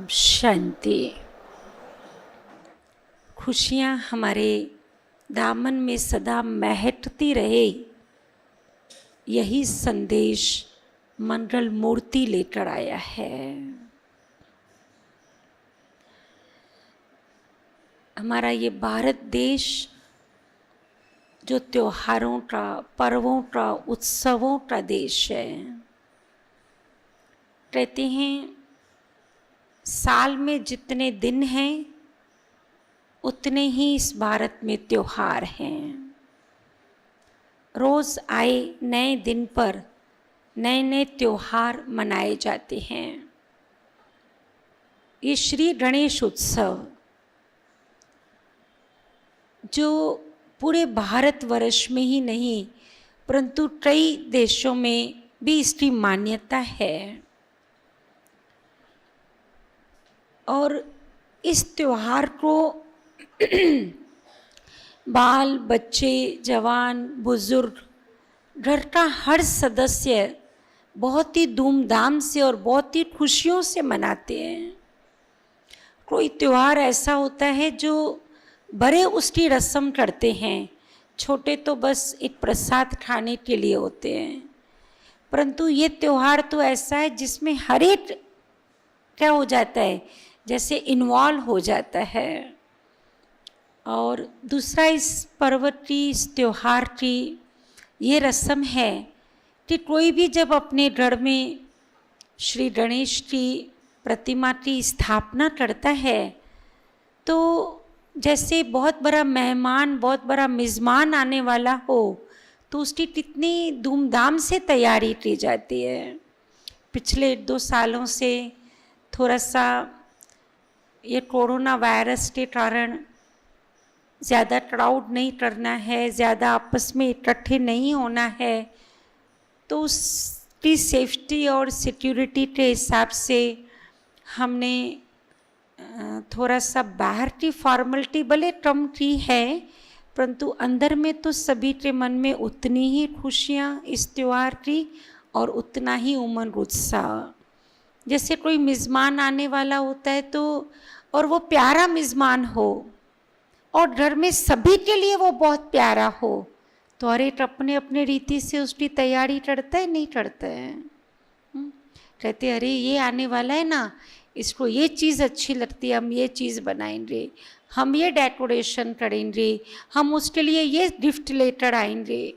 शांति। खुशियाँ हमारे दामन में सदा महकती रहे, यही संदेश मंगल मूर्ति लेकर आया है। हमारा ये भारत देश जो त्योहारों का, पर्वों का, उत्सवों का देश है। कहते हैं साल में जितने दिन हैं उतने ही इस भारत में त्योहार हैं। रोज़ आए नए दिन पर नए नए त्योहार मनाए जाते हैं। ये श्री गणेश उत्सव जो पूरे भारतवर्ष में ही नहीं परंतु कई देशों में भी इसकी मान्यता है। और इस त्योहार को बाल बच्चे, जवान, बुजुर्ग, घर का हर सदस्य बहुत ही धूमधाम से और बहुत ही खुशियों से मनाते हैं। कोई त्योहार ऐसा होता है जो बड़े उसकी रस्म करते हैं, छोटे तो बस एक प्रसाद खाने के लिए होते हैं। परंतु ये त्योहार तो ऐसा है जिसमें हर एक क्या हो जाता है, जैसे इन्वॉल्व हो जाता है। और दूसरा इस पर्व की, इस त्योहार की ये रस्म है कि कोई भी जब अपने घर में श्री गणेश की प्रतिमा की स्थापना करता है तो जैसे बहुत बड़ा मेहमान, बहुत बड़ा मेज़बान आने वाला हो तो उसकी कितनी धूमधाम से तैयारी की जाती है। पिछले 2 सालों से थोड़ा सा ये कोरोना वायरस के कारण ज़्यादा क्राउड नहीं करना है, ज़्यादा आपस में इकट्ठे नहीं होना है, तो उसकी सेफ्टी और सिक्योरिटी के हिसाब से हमने थोड़ा सा बाहर की फॉर्मेलिटी भले कम की है, परंतु अंदर में तो सभी के मन में उतनी ही खुशियाँ इस त्यौहार की और उतना ही उमंग उत्साह। जैसे कोई मेज़बान आने वाला होता है तो और वो प्यारा मेज़बान हो और घर में सभी के लिए वो बहुत प्यारा हो तो हर एक अपने अपने रीति से उसकी तैयारी करता है, नहीं करता है। कहते अरे ये आने वाला है ना, इसको ये चीज़ अच्छी लगती है, हम ये चीज़ बनाएंगे, हम ये डेकोरेशन करेंगे, हम उसके लिए ये गिफ्ट लेकर आएंगे।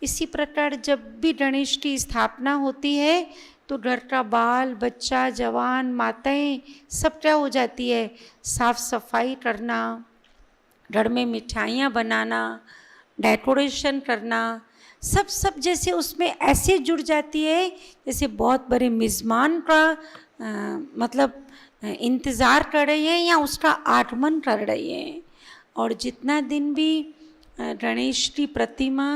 इसी प्रकार जब भी गणेश की स्थापना होती है तो घर का बाल बच्चा, जवान, माताएं सब क्या हो जाती है, साफ सफाई करना, घर में मिठाइयाँ बनाना, डेकोरेशन करना, सब जैसे उसमें ऐसे जुड़ जाती है जैसे बहुत बड़े मेज़बान का मतलब इंतज़ार कर रही है या उसका आगमन कर रही है। और जितना दिन भी गणेश की प्रतिमा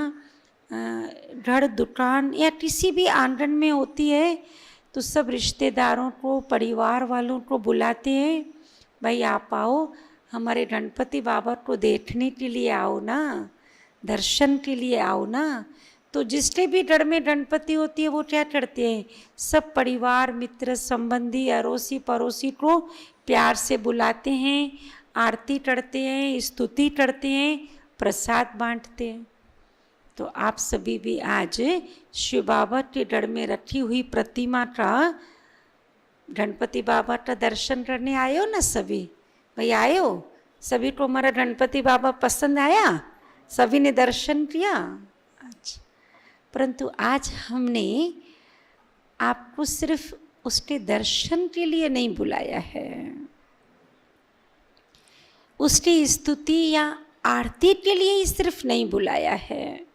घर, दुकान या किसी भी आंगन में होती है तो सब रिश्तेदारों को, परिवार वालों को बुलाते हैं, भाई आप आओ, हमारे गणपति बाबा को देखने के लिए आओ ना, दर्शन के लिए आओ ना। तो जिसके भी घर में गणपति होती है वो क्या करते हैं, सब परिवार, मित्र, संबंधी, अड़ोसी पड़ोसी को प्यार से बुलाते हैं, आरती करते हैं, स्तुति करते हैं, प्रसाद बांटते हैं। तो आप सभी भी आज शिव बाबा के घर में रखी हुई प्रतिमा का, गणपति बाबा का दर्शन करने आए हो ना सभी? भाई आए हो? सभी को हमारा गणपति बाबा पसंद आया? सभी ने दर्शन किया? अच्छा, परंतु आज हमने आपको सिर्फ उसके दर्शन के लिए नहीं बुलाया है, उसकी स्तुति या आरती के लिए ही सिर्फ नहीं बुलाया है।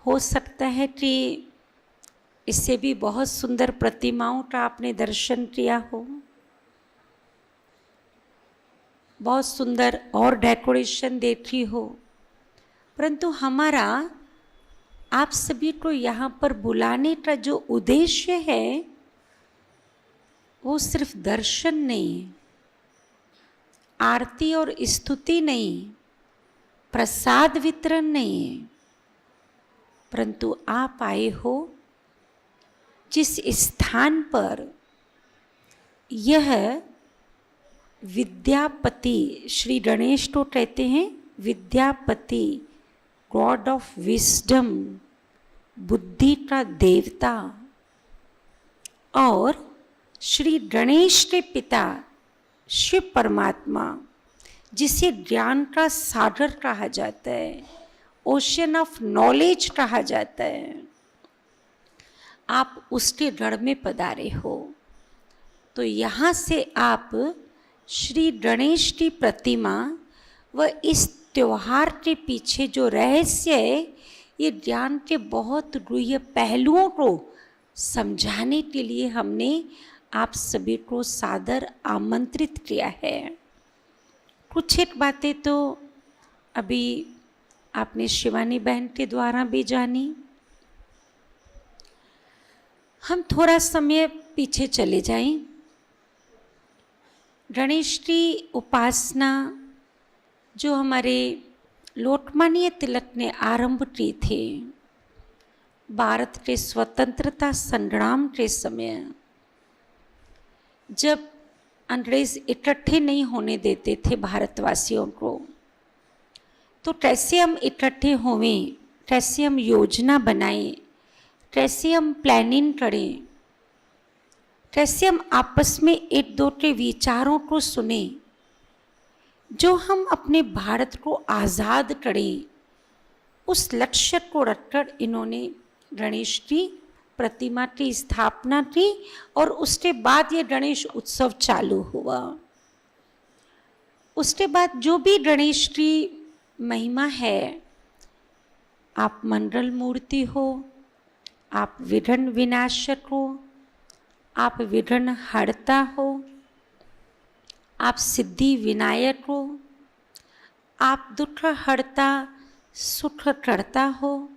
हो सकता है कि इससे भी बहुत सुंदर प्रतिमाओं का आपने दर्शन किया हो, बहुत सुंदर और डेकोरेशन देखी हो, परंतु हमारा आप सभी को यहाँ पर बुलाने का जो उद्देश्य है वो सिर्फ दर्शन नहीं, आरती और स्तुति नहीं, प्रसाद वितरण नहीं, परंतु आप आए हो जिस स्थान पर यह विद्यापति, श्री गणेश तो कहते हैं विद्यापति, गॉड ऑफ विजडम, बुद्धि का देवता, और श्री गणेश के पिता शिव परमात्मा, जिसे ज्ञान का सागर कहा जाता है, ओशन ऑफ नॉलेज कहा जाता है, आप उसके गढ़ में पधारे हो। तो यहाँ से आप श्री गणेश की प्रतिमा व इस त्योहार के पीछे जो रहस्य है, ये ज्ञान के बहुत गूढ़ पहलुओं को समझाने के लिए हमने आप सभी को सादर आमंत्रित किया है। कुछ एक बातें तो अभी आपने शिवानी बहन के द्वारा भी जानी। हम थोड़ा समय पीछे चले जाएं। गणेश की उपासना जो हमारे लोकमान्य तिलक ने आरंभ की थी, भारत के स्वतंत्रता संग्राम के समय, जब अंग्रेज इकट्ठे नहीं होने देते थे भारतवासियों को, तो कैसे हम इकट्ठे होवें, कैसे हम योजना बनाएं, कैसे हम प्लानिंग करें, कैसे हम आपस में एक दो के विचारों को सुने, जो हम अपने भारत को आज़ाद करें, उस लक्ष्य को रखकर इन्होंने गणेश की प्रतिमा की स्थापना की और उसके बाद ये गणेश उत्सव चालू हुआ। उसके बाद जो भी गणेश की महिमा है, आप मंडल मूर्ति हो, आप विघ्न विनाशक हो, आप विघ्न हरता हो, आप सिद्धि विनायक हो, आप दुख हरता सुख करता हो।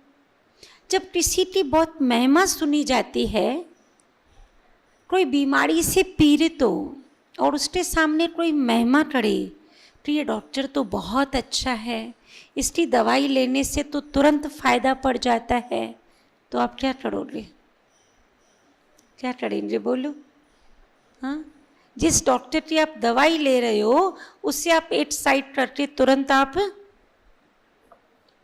जब किसी की बहुत महिमा सुनी जाती है, कोई बीमारी से पीड़ित हो और उसके सामने कोई महिमा करे, तो ये डॉक्टर तो बहुत अच्छा है, इसकी दवाई लेने से तो तुरंत फायदा पड़ जाता है, तो आप क्या करोगे, क्या करेंगे बोलो? हाँ, जिस डॉक्टर की आप दवाई ले रहे हो उससे आप एक साइड करके तुरंत आप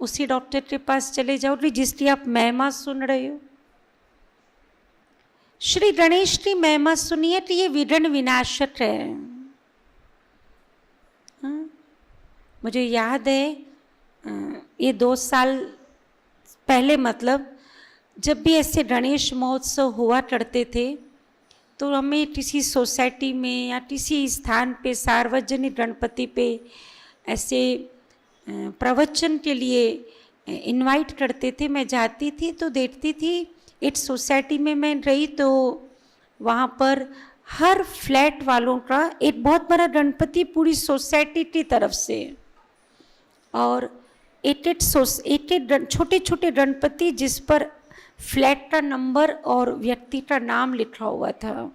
उसी डॉक्टर के पास चले जाओगे जिसकी आप महिमा सुन रहे हो। श्री गणेश की महिमा सुनिए तो ये विघ्न विनाशक है। हाँ? मुझे याद है ये 2 साल पहले, मतलब जब भी ऐसे गणेश महोत्सव हुआ करते थे, तो हमें किसी सोसाइटी में या किसी स्थान पे सार्वजनिक गणपति पे ऐसे प्रवचन के लिए इनवाइट करते थे। मैं जाती थी तो देखती थी, एक सोसाइटी में मैं रही तो वहाँ पर हर फ्लैट वालों का एक बहुत बड़ा गणपति पूरी सोसाइटी की तरफ से, और एक छोटे छोटे गणपति जिस पर फ्लैट का नंबर और व्यक्ति का नाम लिखा हुआ था।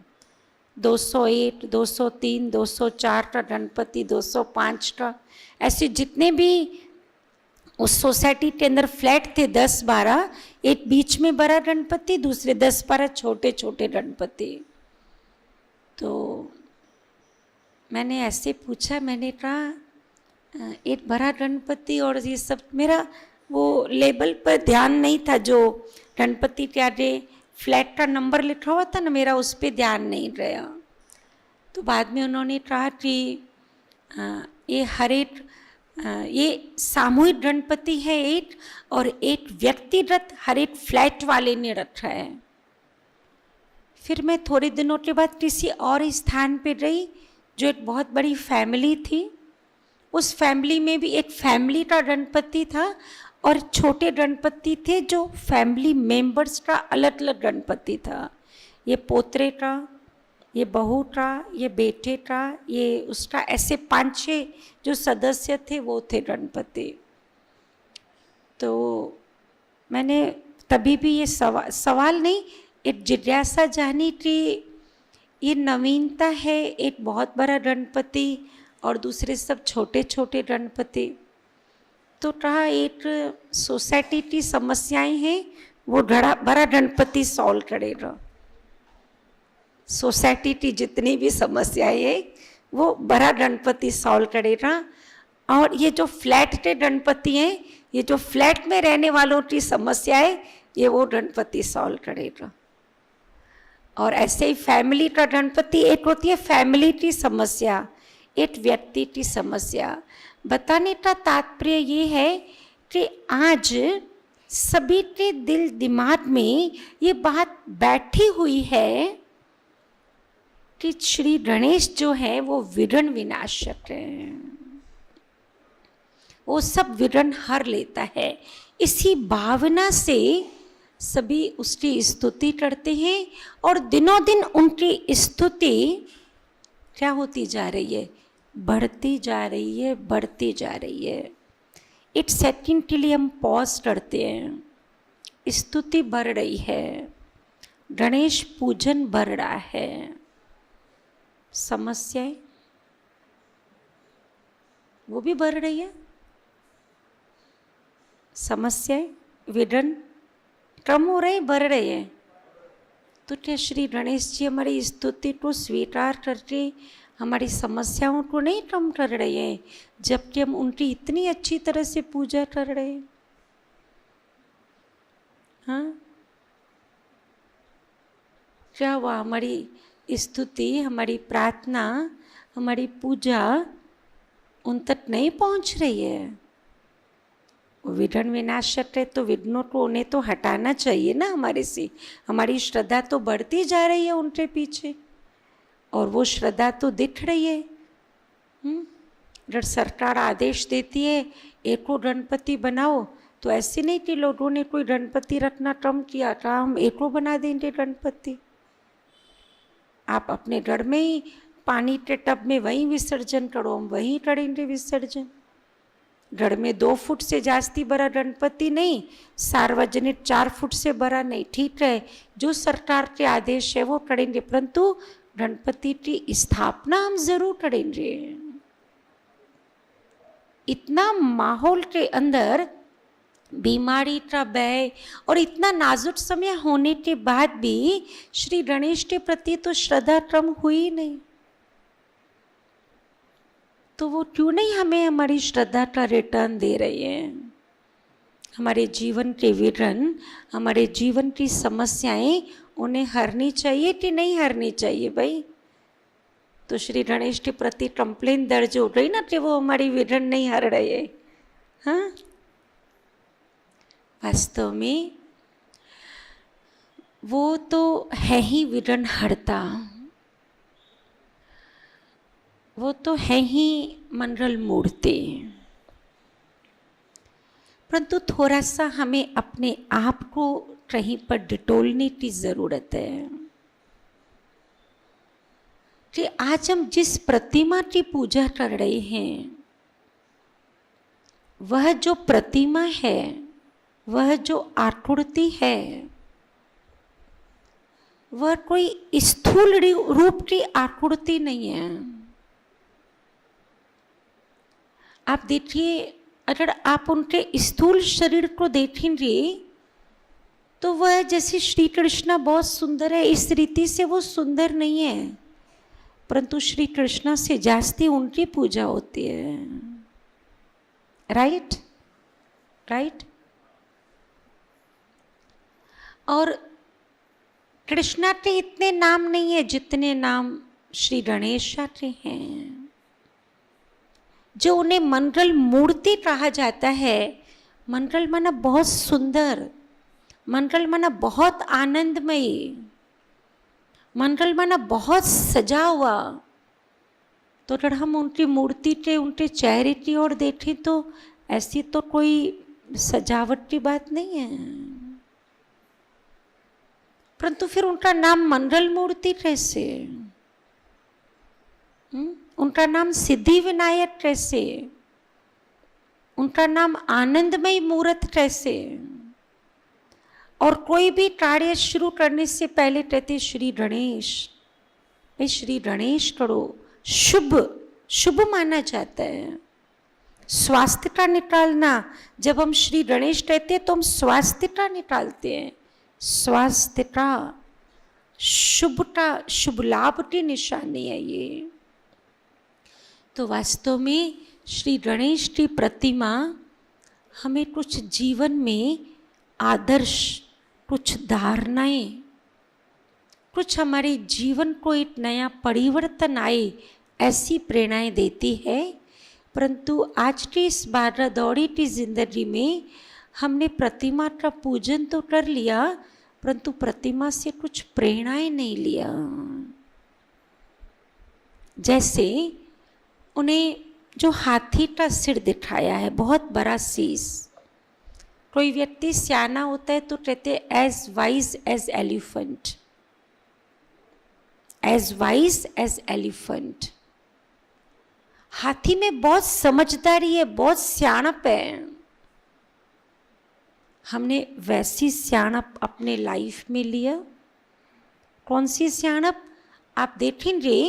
201, 203, 204 का गणपति, 205 का, ऐसे जितने भी उस सोसाइटी के अंदर फ्लैट थे 10-12, एक बीच में बड़ा गणपति, दूसरे 10-12 छोटे छोटे गणपति। तो मैंने ऐसे पूछा, मैंने कहा एक बड़ा गणपति और ये सब, मेरा वो लेबल पर ध्यान नहीं था, जो गणपति के आगे फ्लैट का नंबर लिखा हुआ था ना, मेरा उस पर ध्यान नहीं रहा। तो बाद में उन्होंने कहा कि ये हर एक ये सामूहिक गणपति है एक, और एक व्यक्तिगत हर एक फ्लैट वाले ने रखा है। फिर मैं थोड़े दिनों के बाद किसी और स्थान पे गई, जो एक बहुत बड़ी फैमिली थी। उस फैमिली में भी एक फैमिली का गणपति था और छोटे गणपति थे जो फैमिली मेंबर्स का अलग अलग गणपति था। ये पोतरे का, ये बहू का, ये बेटे का, ये उसका, ऐसे 5-6 जो सदस्य थे वो थे गणपति। तो मैंने तभी भी ये सवाल नहीं, एक जिज्ञासा जानी कि ये नवीनता है, एक बहुत बड़ा गणपति और दूसरे सब छोटे छोटे गणपति। तो कहा एक सोसाइटी की समस्याएं हैं, वो बड़ा गणपति सॉल्व करेगा। सोसाइटी की जितनी भी समस्याएं है वो बड़ा गणपति सॉल्व करेगा। और ये जो फ्लैट के गणपति हैं, ये जो फ्लैट में रहने वालों की समस्या है, ये वो गणपति सॉल्व करेगा। और ऐसे ही फैमिली का गणपति, एक होती है फैमिली की समस्या, एक व्यक्ति की समस्या। बताने का तात्पर्य ये है कि आज सभी के दिल दिमाग में ये बात बैठी हुई है कि श्री गणेश जो है वो विघ्न विनाशक है, वो सब विघ्न हर लेता है। इसी भावना से सभी उसकी स्तुति करते हैं और दिनों दिन उनकी स्तुति क्या होती जा रही है, बढ़ती जा रही है, बढ़ती जा रही है। एक सेकंड के लिए हम पॉज करते हैं, स्तुति बढ़ रही है, गणेश पूजन बढ़ रहा है। समस्याएं वो भी बढ़ रही है, समस्याएं विघ्न कम हो रहे बढ़ रहे हैं। तो क्या श्री गणेश जी हमारी स्तुति को स्वीकार करके हमारी समस्याओं को नहीं कम कर रहे हैं, जबकि हम उनकी इतनी अच्छी तरह से पूजा कर रहे हैं? हाँ, क्या हुआ? हमारी स्तुति, हमारी प्रार्थना, हमारी पूजा उन तक नहीं पहुंच रही है? विघ्न विनाशक है तो विघ्नों को उन्हें तो हटाना चाहिए ना हमारे से। हमारी श्रद्धा तो बढ़ती जा रही है उनके पीछे, और वो श्रद्धा तो दिख रही है। अगर सरकार आदेश देती है एको गणपति बनाओ, तो ऐसे नहीं कि लोगों ने कोई गणपति रखना कम किया था, हम एको बना देंगे गणपति। आप अपने घर में ही पानी के टब में वहीं विसर्जन करो, हम वहीं करेंगे विसर्जन। घर में 2 फुट से जास्ती बड़ा गणपति नहीं, सार्वजनिक 4 फुट से बड़ा नहीं, ठीक है, जो सरकार के आदेश है वो करेंगे, परंतु गणपति की स्थापना हम जरूर करेंगे। इतना माहौल के अंदर बीमारी का भय और इतना नाजुक समय होने के बाद भी श्री गणेश के प्रति तो श्रद्धा कम हुई नहीं। तो वो क्यों नहीं हमें हमारी श्रद्धा का रिटर्न दे रहे हैं? हमारे जीवन के विघ्न, हमारे जीवन की समस्याएं उन्हें हरनी चाहिए कि नहीं हरनी चाहिए भाई? तो श्री गणेश के प्रति कंप्लेन दर्ज हो गई ना कि वो हमारी विघ्न नहीं हर रहे हैं। हाँ, वास्तव में वो तो है ही विघ्न हरता, वो तो है ही मंगल मूर्ति। परंतु थोड़ा सा हमें अपने आप को कहीं पर डिटोलने की ज़रूरत है कि आज हम जिस प्रतिमा की पूजा कर रहे हैं, वह जो प्रतिमा है, वह जो आकृति है, वह कोई स्थूल रूप की आकृति नहीं है। आप देखिए, अगर आप उनके स्थूल शरीर को देखेंगे तो वह जैसे श्री कृष्ण बहुत सुंदर है, इस रीति से वो सुंदर नहीं है, परंतु श्री कृष्ण से जास्ती उनकी पूजा होती है। Right right. और कृष्णा के इतने नाम नहीं है जितने नाम श्री गणेश के हैं। जो उन्हें मंगल मूर्ति कहा जाता है, मंगल माना बहुत सुंदर, मंगल माना बहुत आनंदमयी, मंगल माना बहुत सजा हुआ। तो अगर हम उनकी मूर्ति के, उनके चेहरे की ओर देखें तो ऐसी तो कोई सजावट की बात नहीं है, परंतु फिर उनका नाम मंगल मूर्ति कैसे? उनका नाम सिद्धि विनायक कैसे? उनका नाम आनंदमय मूर्त कैसे? और कोई भी कार्य शुरू करने से पहले कहते श्री गणेश, भाई श्री गणेश करो, शुभ शुभ माना जाता है। स्वास्थ्य का निकालना, जब हम श्री गणेश कहते हैं तो हम स्वास्थ्य का निकालते हैं, स्वास्थ्य का, शुभ लाभ की निशानी है ये। तो वास्तव में श्री गणेश की प्रतिमा हमें कुछ जीवन में आदर्श, कुछ धारणाएं, कुछ हमारे जीवन को एक नया परिवर्तन आए ऐसी प्रेरणाएं देती है। परंतु आज की इस भागा दौड़ी की जिंदगी में हमने प्रतिमा का पूजन तो कर लिया, परंतु प्रतिमा से कुछ प्रेरणाएं नहीं लिया। जैसे उन्हें जो हाथी का सिर दिखाया है, बहुत बड़ा शीश। कोई व्यक्ति सियाना होता है तो कहते as wise as elephant, as wise as elephant. हाथी में बहुत समझदारी है, बहुत सियाणप है। हमने वैसी सियाणप अपने लाइफ में लिया। कौन सी सियाणप? आप देखेंगे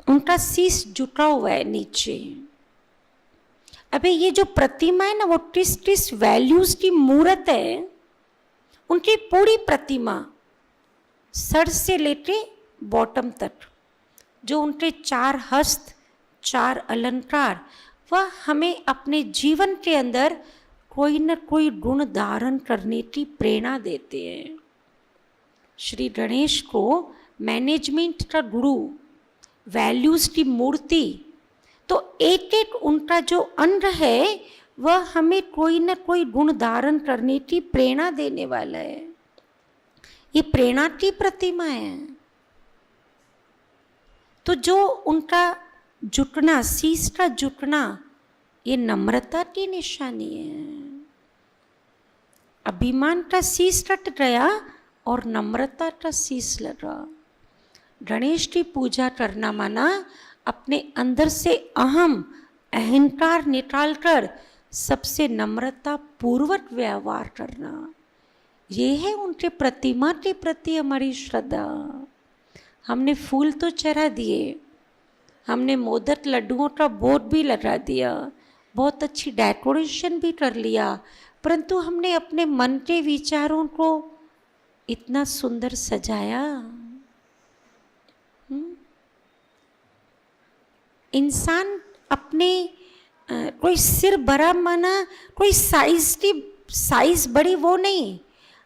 उनका शीश झुका हुआ है नीचे। अबे ये जो प्रतिमा है ना, वो 30 वैल्यूज की मूर्त है। उनकी पूरी प्रतिमा सर से लेके बॉटम तक, जो उनके 4 हस्त, 4 अलंकार, वह हमें अपने जीवन के अंदर कोई न कोई गुण धारण करने की प्रेरणा देते हैं। श्री गणेश को मैनेजमेंट का गुरु, वैल्यूज की मूर्ति, तो एक एक उनका जो अंग है वह हमें कोई न कोई गुण धारण करने की प्रेरणा देने वाला है। ये प्रेरणा की प्रतिमा है। तो जो उनका झुकना, शीश का झुकना, ये नम्रता की निशानी है। अभिमान का शीश कट गया और नम्रता का शीश लगा। गणेश की पूजा करना माना अपने अंदर से अहंकार निकालकर सबसे नम्रता पूर्वक व्यवहार करना। ये है उनके प्रतिमा के प्रति हमारी श्रद्धा। हमने फूल तो चढ़ा दिए, हमने मोदक लड्डुओं का बोर्ड भी लगा दिया, बहुत अच्छी डेकोरेशन भी कर लिया, परंतु हमने अपने मन के विचारों को इतना सुंदर सजाया। इंसान अपने कोई सिर बड़ा माना, कोई साइज बड़ी, वो नहीं।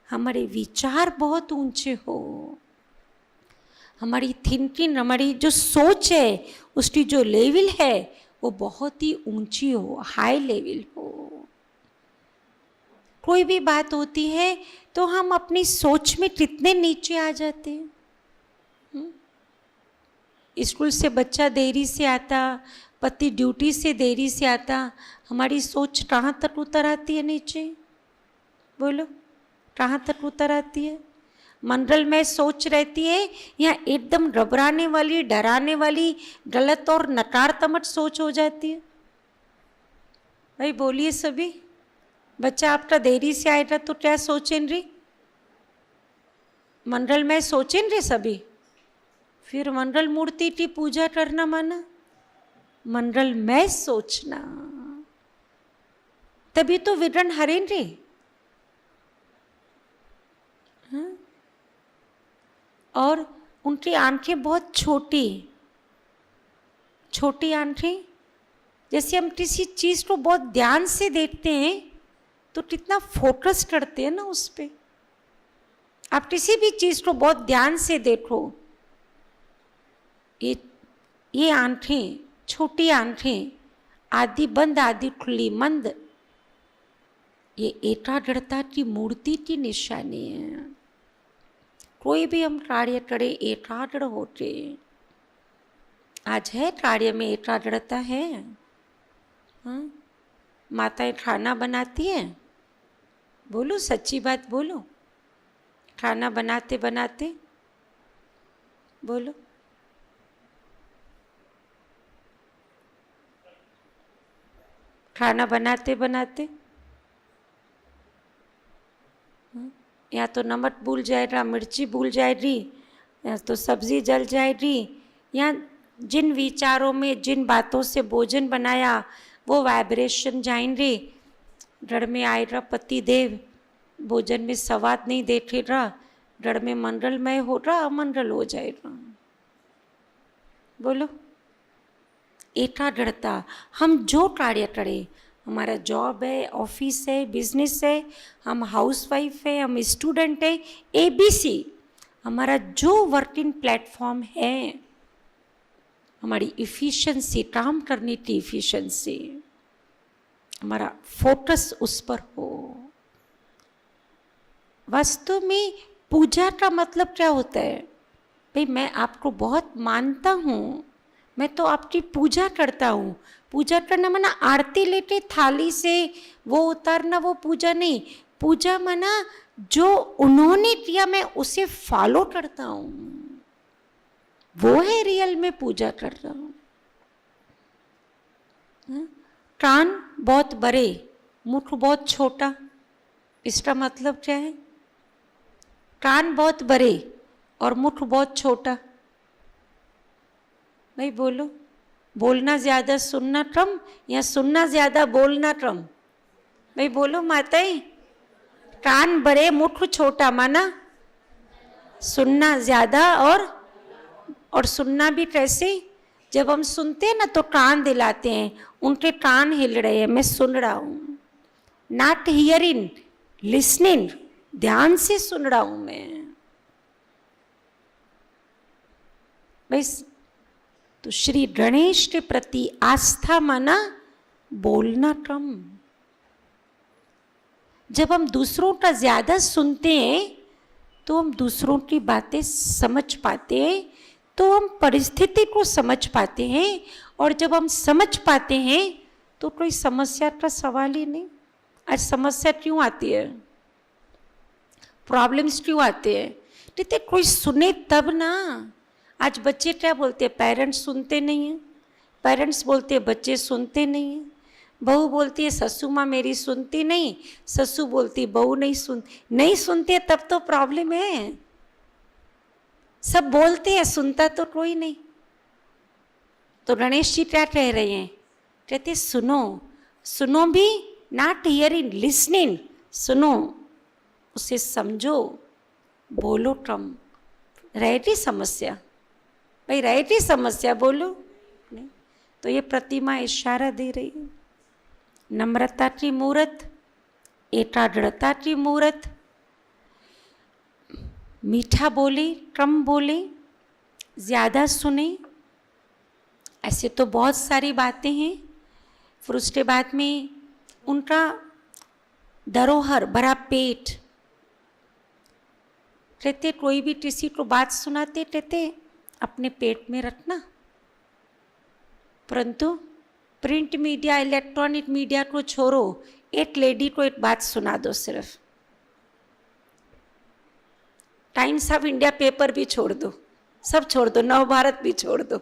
हमारे विचार बहुत ऊंचे हो, हमारी थिंकिंग, हमारी जो सोच है उसकी जो लेवल है वो बहुत ही ऊंची हो, हाई लेवल हो। कोई भी बात होती है तो हम अपनी सोच में कितने नीचे आ जाते हैं। स्कूल से बच्चा देरी से आता, पति ड्यूटी से देरी से आता, हमारी सोच कहाँ तक उतर आती है नीचे? बोलो, कहाँ तक उतर आती है? मंडल में सोच रहती है या एकदम घबराने वाली, डराने वाली, गलत और नकारात्मक सोच हो जाती है? भाई बोलिए सभी। बच्चा आपका देरी से आएगा तो क्या सोचेंगे? मंडल में सोचेंगे सभी। फिर मंडल मूर्ति की पूजा करना माना मंडल में सोचना, तभी तो विघ्न हरेंगे। और उनकी आंखें बहुत छोटी छोटी आंखें। जैसे हम किसी चीज़ को बहुत ध्यान से देखते हैं तो कितना फोकस करते हैं ना उस पर। आप किसी भी चीज़ को बहुत ध्यान से देखो, ये आंखें, छोटी आंखें, आधी बंद आधी खुली मंद, ये एकाग्रता की मूर्ति की निशानी है। कोई भी हम कार्य करें एकाग्र होते। आज है कार्य में एकाग्रता है? हाँ, माताएं खाना बनाती हैं, बोलो सच्ची बात बोलो, खाना बनाते बनाते बोलो, खाना बनाते बनाते या तो नमक भूल जाएगा, मिर्ची भूल जाएगी, या तो सब्जी जल जाएगी, या जिन विचारों में जिन बातों से भोजन बनाया वो वाइब्रेशन जाएंगे, घर में आएगा पति देव, भोजन में स्वाद नहीं देखेगा, जड़ में मंडलमय हो रहा, अमंडल हो जाएगा। बोलो, एटा जड़ता हम जो कार्य करें, हमारा जॉब है, ऑफिस है, बिजनेस है, हम हाउसवाइफ है, हम स्टूडेंट है, ABC, हमारा जो वर्किंग प्लेटफॉर्म है, हमारी इफिशिएंसी, काम करने की इफिशिएंसी, हमारा फोकस उस पर हो। वास्तव में पूजा का मतलब क्या होता है? भाई मैं आपको बहुत मानता हूँ, मैं तो आपकी पूजा करता हूँ। पूजा करना माना आरती लेके थाली से वो उतारना, वो पूजा नहीं। पूजा माना जो उन्होंने किया मैं उसे फॉलो करता हूँ, वो है रियल में पूजा कर रहा हूँ। कान बहुत बड़े, मुख बहुत छोटा, इसका मतलब क्या है? कान बहुत बड़े और मुख बहुत छोटा। भाई बोलो, बोलना ज्यादा सुनना कम या सुनना ज्यादा बोलना कम? भाई बोलो माताएं, कान बड़े मुख छोटा माना सुनना ज्यादा, और सुनना भी कैसे? जब हम सुनते हैं ना तो कान दिलाते हैं, उनके कान हिल रहे हैं, मैं सुन रहा हूं। नॉट हियरिंग, लिसनिंग, ध्यान से सुन रहा हूं मैं। भाई तो श्री गणेश के प्रति आस्था माना बोलना कम। जब हम दूसरों का ज्यादा सुनते हैं तो हम दूसरों की बातें समझ पाते हैं, तो हम परिस्थिति को समझ पाते हैं, और जब हम समझ पाते हैं तो कोई समस्या का सवाल ही नहीं। आज समस्या क्यों आती है? प्रॉब्लम्स क्यों आते हैं? कहते कोई सुने तब ना। आज बच्चे क्या बोलते हैं? पेरेंट्स सुनते नहीं हैं। पेरेंट्स बोलते हैं, बच्चे सुनते नहीं हैं। बहू बोलती है ससु माँ मेरी सुनती नहीं, ससु बोलती बहू नहीं सुनते, तब तो प्रॉब्लम है। सब बोलते हैं, सुनता तो कोई नहीं। तो गणेश जी क्या कह रहे हैं? कहते सुनो, सुनो भी, नॉट हियरिंग, लिसनिंग, सुनो, उसे समझो, बोलो कम। रहेगी समस्या? भाई रहेगी समस्या, बोलो नहीं। तो ये प्रतिमा इशारा दे रही है, नम्रता की मूर्त, एकाग्रता की मूर्त, मीठा बोले, कम बोले, ज्यादा सुने। ऐसे तो बहुत सारी बातें हैं। फिर उसके बाद में उनका धरोहर, बड़ा पेट। कहते कोई भी किसी को बात सुनाते कहते अपने पेट में रखना, परंतु प्रिंट मीडिया, इलेक्ट्रॉनिक मीडिया को छोड़ो, एक लेडी को एक बात सुना दो सिर्फ। टाइम्स ऑफ इंडिया पेपर भी छोड़ दो, सब छोड़ दो, नवभारत भी छोड़ दो।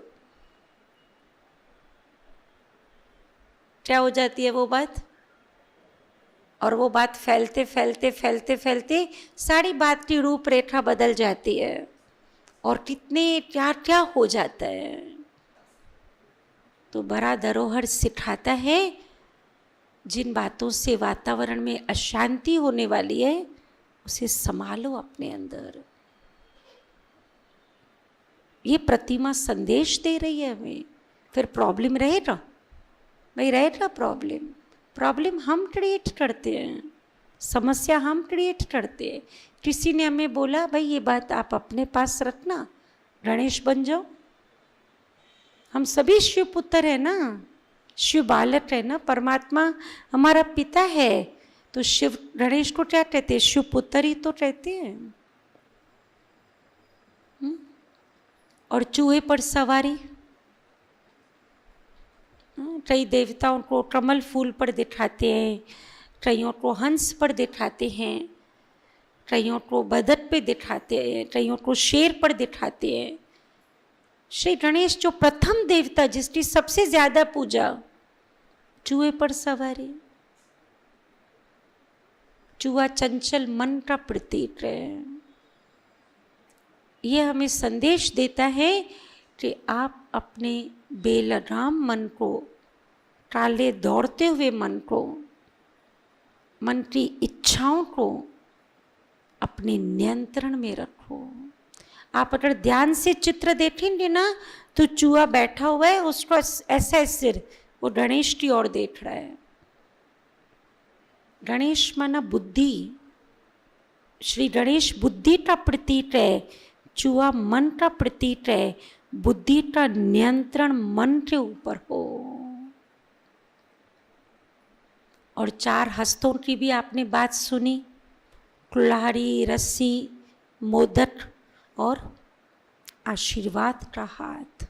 क्या हो जाती है वो बात? और वो बात फैलते फैलते फैलते फैलते सारी बात की रूपरेखा बदल जाती है, और कितने क्या क्या हो जाता है। तो बड़ा धरोहर सिखाता है, जिन बातों से वातावरण में अशांति होने वाली है उसे संभालो अपने अंदर। ये प्रतिमा संदेश दे रही है हमें। फिर प्रॉब्लम रहेगा? भाई रहेगा प्रॉब्लम। प्रॉब्लम हम क्रिएट करते हैं, समस्या हम क्रिएट करते हैं। किसी ने हमें बोला भाई ये बात आप अपने पास रखना, गणेश बन जाओ। हम सभी शिव पुत्र है ना, शिव बालक है ना, परमात्मा हमारा पिता है। तो शिव गणेश को क्या कहते हैं? शिव पुत्र ही तो कहते हैं। और चूहे पर सवारी, कई देवताओं को कमल फूल पर दिखाते हैं, कईयों को हंस पर दिखाते हैं, कईयों को बदक पे दिखाते हैं, कईयों को शेर पर दिखाते हैं। श्री गणेश जो प्रथम देवता, जिसकी सबसे ज्यादा पूजा, चूहे पर सवारी। चूहा चंचल मन का प्रतीक है। यह हमें संदेश देता है कि आप अपने बेलगाम मन को, काले दौड़ते हुए मन को, मन की इच्छाओं को अपने नियंत्रण में रखो। आप अगर ध्यान से चित्र देखेंगे ना तो चूहा बैठा हुआ है, उसको ऐसा सिर वो गणेश की ओर देख रहा है। गणेश माना बुद्धि, श्री गणेश बुद्धि का प्रतीक है, चूहा मन का प्रतीक है। बुद्धि का नियंत्रण मन के ऊपर हो। और 4 हस्तों की भी आपने बात सुनी, कुल्हाड़ी, रस्सी, मोदक और आशीर्वाद का हाथ।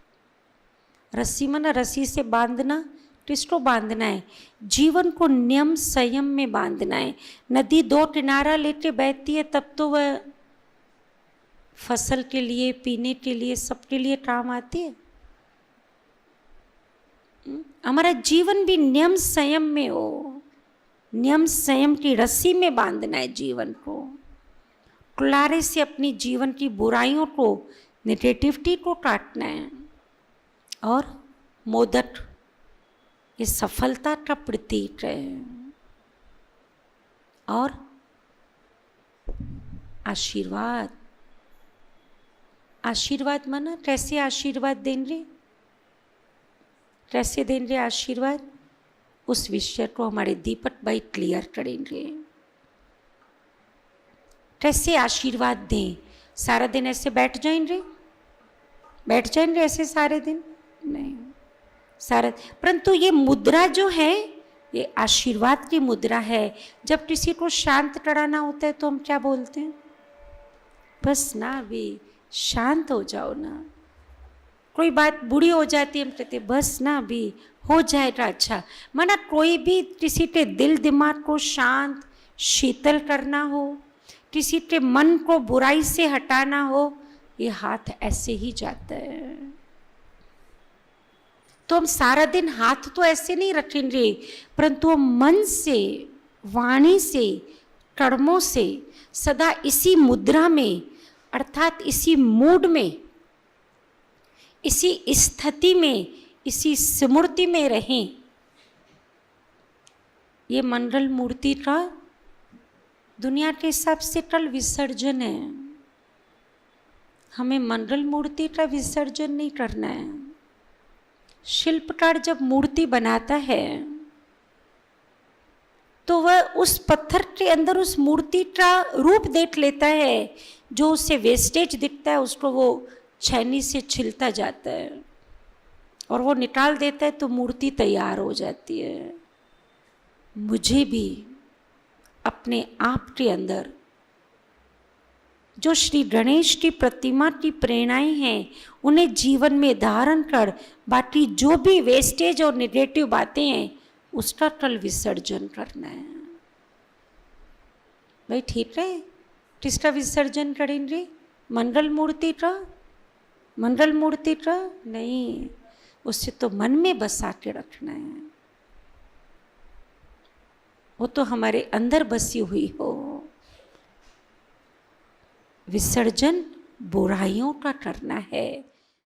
रस्सी माना रस्सी से बांधना, किसको बांधना है? जीवन को नियम संयम में बांधना है। नदी 2 किनारा लेके बहती है तब तो वह फसल के लिए, पीने के लिए, सबके लिए काम आती है। हमारा जीवन भी नियम संयम में हो। नियम संयम की रस्सी में बांधना है जीवन को। कुल्हाड़ी से अपनी जीवन की बुराइयों को, नेगेटिविटी को काटना है। और मोदक ये सफलता का प्रतीक है। और आशीर्वाद, आशीर्वाद माना कैसे आशीर्वाद देंगे? कैसे देंगे आशीर्वाद? उस विषय को हमारे दीपक भाई क्लियर करेंगे। कैसे आशीर्वाद दें? सारा दिन ऐसे बैठ जाएंगे? बैठ जाएंगे ऐसे सारे दिन? नहीं, सारा। परंतु ये मुद्रा जो है ये आशीर्वाद की मुद्रा है। जब किसी को शांत कराना होता है तो हम क्या बोलते हैं? बस ना अभी शांत हो जाओ ना। कोई बात बुरी हो जाती है, हम कहते बस ना अभी हो जाएगा अच्छा। माना कोई भी किसी के दिल दिमाग को शांत शीतल करना हो, किसी के मन को बुराई से हटाना हो, ये हाथ ऐसे ही जाता है। तो हम सारा दिन हाथ तो ऐसे नहीं रखेंगे, परंतु हम मन से, वाणी से, कर्मों से सदा इसी मुद्रा में, अर्थात इसी मूड में, इसी स्थिति में, इसी स्मृति में रहें। ये मंगल मूर्ति का दुनिया के हिसाब से कल विसर्जन है। हमें मंगल मूर्ति का विसर्जन नहीं करना है। शिल्पकार जब मूर्ति बनाता है तो वह उस पत्थर के अंदर उस मूर्ति का रूप देख लेता है। जो उसे वेस्टेज दिखता है उसको वो छेनी से छिलता जाता है और वो निकाल देता है तो मूर्ति तैयार हो जाती है। मुझे भी अपने आप के अंदर जो श्री गणेश की प्रतिमा की प्रेरणाएं हैं उन्हें जीवन में धारण कर बाकी जो भी वेस्टेज और नेगेटिव बातें हैं उसका कल विसर्जन करना है। भाई ठीक है, किसका विसर्जन करेंगे? मंगल मूर्ति का? मंगल मूर्ति का नहीं, उससे तो मन में बसा के रखना है। वो तो हमारे अंदर बसी हुई हो। विसर्जन बुराइयों का करना है।